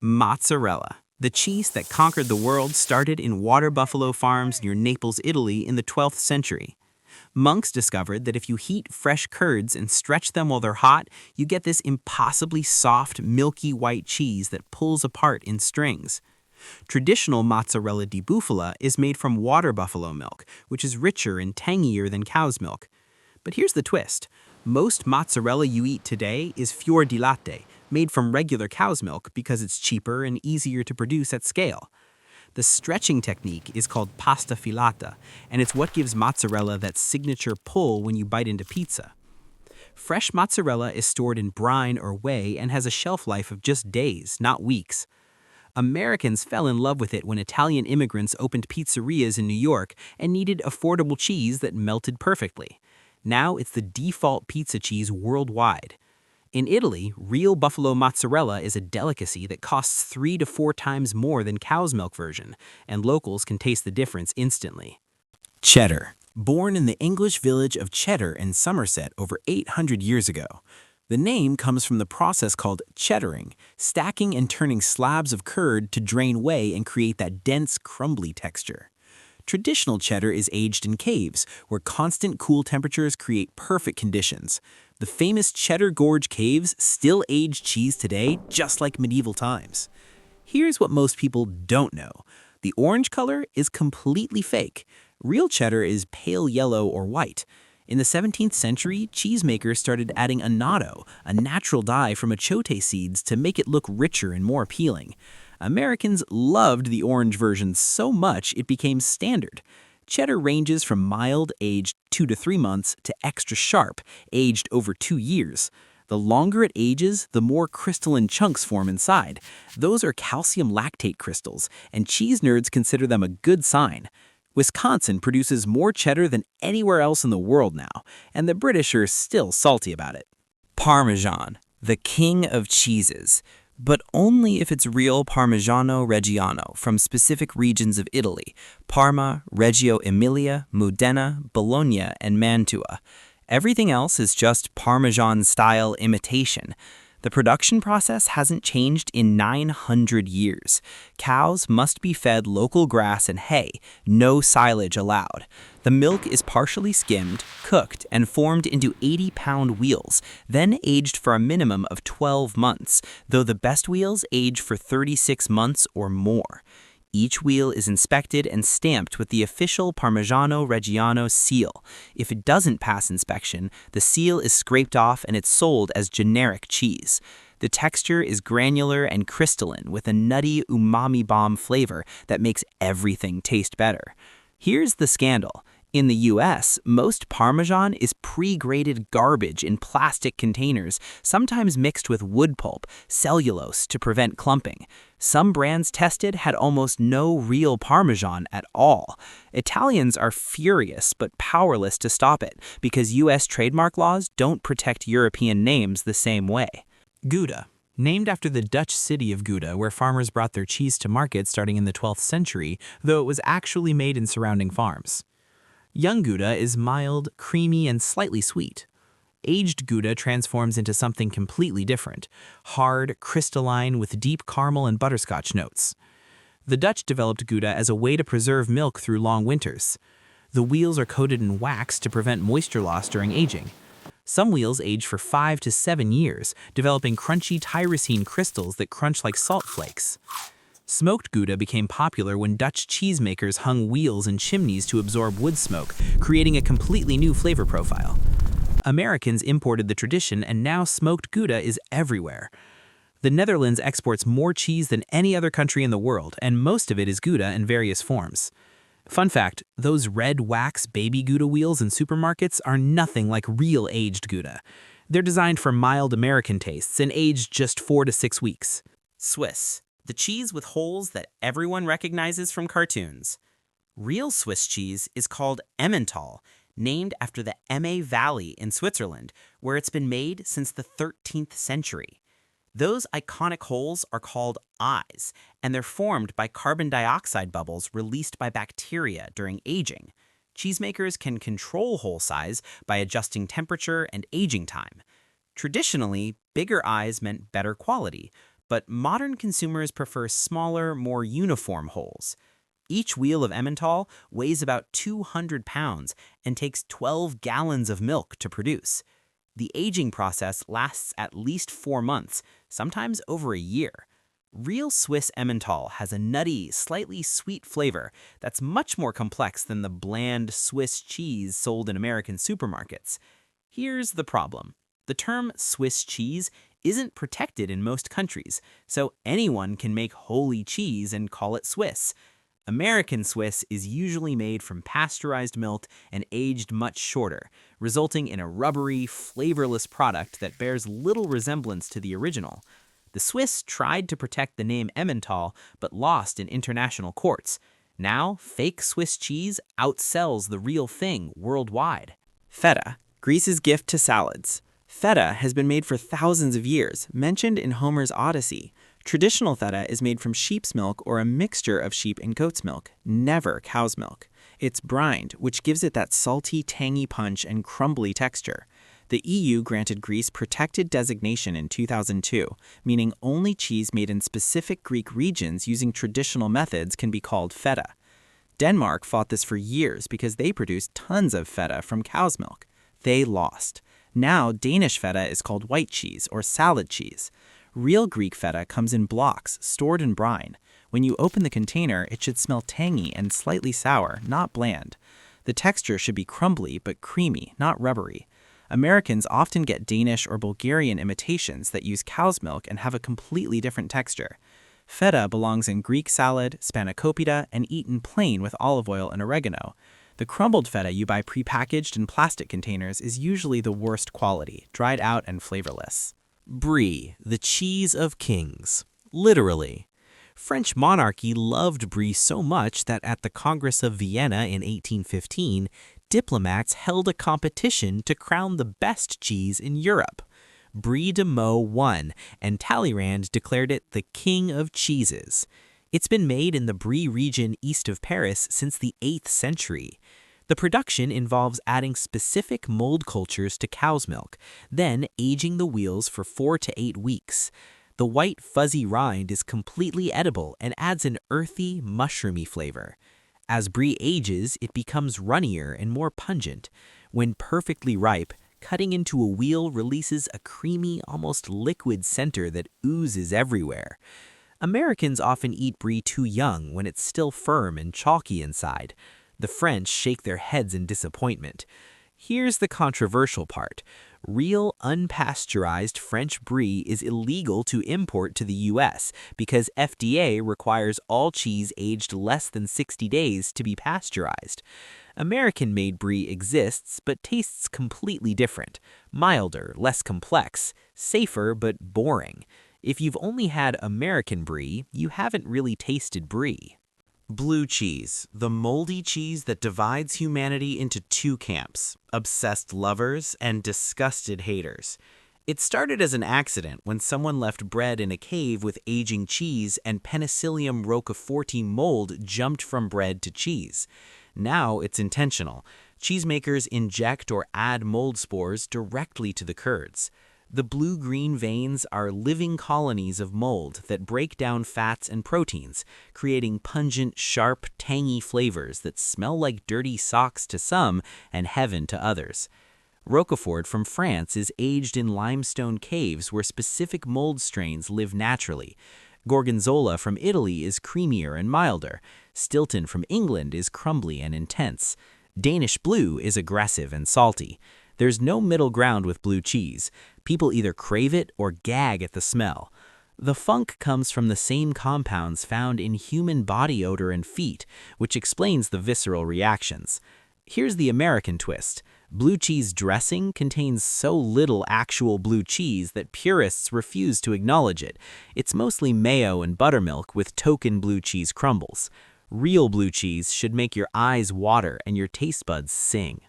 Mozzarella. The cheese that conquered the world started in water buffalo farms near Naples, Italy in the 12th century. Monks discovered that if you heat fresh curds and stretch them while they're hot, you get this impossibly soft, milky white cheese that pulls apart in strings. Traditional mozzarella di bufala is made from water buffalo milk, which is richer and tangier than cow's milk. But here's the twist. Most mozzarella you eat today is fior di latte, made from regular cow's milk because it's cheaper and easier to produce at scale. The stretching technique is called pasta filata, and it's what gives mozzarella that signature pull when you bite into pizza. Fresh mozzarella is stored in brine or whey and has a shelf life of just days, not weeks. Americans fell in love with it when Italian immigrants opened pizzerias in New York and needed affordable cheese that melted perfectly. Now it's the default pizza cheese worldwide. In Italy, real buffalo mozzarella is a delicacy that costs 3 to 4 times more than cow's milk version, and locals can taste the difference instantly. Cheddar. Born in the English village of Cheddar in Somerset over 800 years ago. The name comes from the process called cheddaring, stacking and turning slabs of curd to drain whey and create that dense, crumbly texture. Traditional cheddar is aged in caves, where constant cool temperatures create perfect conditions. The famous Cheddar Gorge caves still age cheese today, just like medieval times. Here's what most people don't know. The orange color is completely fake. Real cheddar is pale yellow or white. In the 17th century, cheesemakers started adding annatto, a natural dye from achote seeds, to make it look richer and more appealing. Americans loved the orange version so much it became standard. Cheddar ranges from mild, aged 2 to 3 months, to extra sharp, aged over 2 years. The longer it ages, the more crystalline chunks form inside. Those are calcium lactate crystals, and cheese nerds consider them a good sign. Wisconsin produces more cheddar than anywhere else in the world now, and the British are still salty about it. Parmesan, the king of cheeses. But only if it's real Parmigiano Reggiano from specific regions of Italy: Parma, Reggio Emilia, Modena, Bologna, and Mantua. Everything else is just Parmesan-style imitation. The production process hasn't changed in 900 years. Cows must be fed local grass and hay, no silage allowed. The milk is partially skimmed, cooked, and formed into 80-pound wheels, then aged for a minimum of 12 months, though the best wheels age for 36 months or more. Each wheel is inspected and stamped with the official Parmigiano Reggiano seal. If it doesn't pass inspection, the seal is scraped off and it's sold as generic cheese. The texture is granular and crystalline with a nutty umami bomb flavor that makes everything taste better. Here's the scandal. In the US, most Parmesan is pre-grated garbage in plastic containers, sometimes mixed with wood pulp, cellulose to prevent clumping. Some brands tested had almost no real Parmesan at all. Italians are furious but powerless to stop it because US trademark laws don't protect European names the same way. Gouda. Named after the Dutch city of Gouda, where farmers brought their cheese to market starting in the 12th century, though it was actually made in surrounding farms. Young Gouda is mild, creamy, and slightly sweet. Aged Gouda transforms into something completely different, hard, crystalline, with deep caramel and butterscotch notes. The Dutch developed Gouda as a way to preserve milk through long winters. The wheels are coated in wax to prevent moisture loss during aging. Some wheels age for 5 to 7 years, developing crunchy tyrosine crystals that crunch like salt flakes. Smoked Gouda became popular when Dutch cheesemakers hung wheels in chimneys to absorb wood smoke, creating a completely new flavor profile. Americans imported the tradition, and now smoked Gouda is everywhere. The Netherlands exports more cheese than any other country in the world, and most of it is Gouda in various forms. Fun fact, those red wax baby Gouda wheels in supermarkets are nothing like real aged Gouda. They're designed for mild American tastes and aged just 4 to 6 weeks. Swiss. The cheese with holes that everyone recognizes from cartoons. Real Swiss cheese is called Emmental, named after the Emme Valley in Switzerland, where it's been made since the 13th century. Those iconic holes are called eyes, and they're formed by carbon dioxide bubbles released by bacteria during aging. Cheesemakers can control hole size by adjusting temperature and aging time. Traditionally, bigger eyes meant better quality, but modern consumers prefer smaller, more uniform holes. Each wheel of Emmental weighs about 200 pounds and takes 12 gallons of milk to produce. The aging process lasts at least 4 months, sometimes over a year. Real Swiss Emmental has a nutty, slightly sweet flavor that's much more complex than the bland Swiss cheese sold in American supermarkets. Here's the problem. The term Swiss cheese isn't protected in most countries, so anyone can make holy cheese and call it Swiss. American Swiss is usually made from pasteurized milk and aged much shorter, resulting in a rubbery, flavorless product that bears little resemblance to the original. The Swiss tried to protect the name Emmental, but lost in international courts. Now, fake Swiss cheese outsells the real thing worldwide. Feta, Greece's gift to salads. Feta has been made for thousands of years, mentioned in Homer's Odyssey. Traditional feta is made from sheep's milk or a mixture of sheep and goat's milk, never cow's milk. It's brined, which gives it that salty, tangy punch and crumbly texture. The EU granted Greece protected designation in 2002, meaning only cheese made in specific Greek regions using traditional methods can be called feta. Denmark fought this for years because they produced tons of feta from cow's milk. They lost. Now, Danish feta is called white cheese or salad cheese. Real Greek feta comes in blocks, stored in brine. When you open the container, it should smell tangy and slightly sour, not bland. The texture should be crumbly but creamy, not rubbery. Americans often get Danish or Bulgarian imitations that use cow's milk and have a completely different texture. Feta belongs in Greek salad, spanakopita, and eaten plain with olive oil and oregano. The crumbled feta you buy prepackaged in plastic containers is usually the worst quality, dried out and flavorless. Brie, the cheese of kings. Literally. French monarchy loved brie so much that at the Congress of Vienna in 1815, diplomats held a competition to crown the best cheese in Europe. Brie de Meaux won, and Talleyrand declared it the king of cheeses. It's been made in the Brie region east of Paris since the 8th century. The production involves adding specific mold cultures to cow's milk, then aging the wheels for 4 to 8 weeks. The white fuzzy rind is completely edible and adds an earthy, mushroomy flavor. As brie ages, it becomes runnier and more pungent. When perfectly ripe, cutting into a wheel releases a creamy, almost liquid center that oozes everywhere. Americans often eat brie too young when it's still firm and chalky inside. The French shake their heads in disappointment. Here's the controversial part. Real unpasteurized French brie is illegal to import to the US because FDA requires all cheese aged less than 60 days to be pasteurized. American-made brie exists but tastes completely different. Milder, less complex, safer but boring. If you've only had American brie, you haven't really tasted brie. Blue cheese, the moldy cheese that divides humanity into two camps, obsessed lovers and disgusted haters. It started as an accident when someone left bread in a cave with aging cheese and Penicillium roqueforti mold jumped from bread to cheese. Now it's intentional. Cheesemakers inject or add mold spores directly to the curds. The blue-green veins are living colonies of mold that break down fats and proteins, creating pungent, sharp, tangy flavors that smell like dirty socks to some and heaven to others. Roquefort from France is aged in limestone caves where specific mold strains live naturally. Gorgonzola from Italy is creamier and milder. Stilton from England is crumbly and intense. Danish blue is aggressive and salty. There's no middle ground with blue cheese. People either crave it or gag at the smell. The funk comes from the same compounds found in human body odor and feet, which explains the visceral reactions. Here's the American twist. Blue cheese dressing contains so little actual blue cheese that purists refuse to acknowledge it. It's mostly mayo and buttermilk with token blue cheese crumbles. Real blue cheese should make your eyes water and your taste buds sing.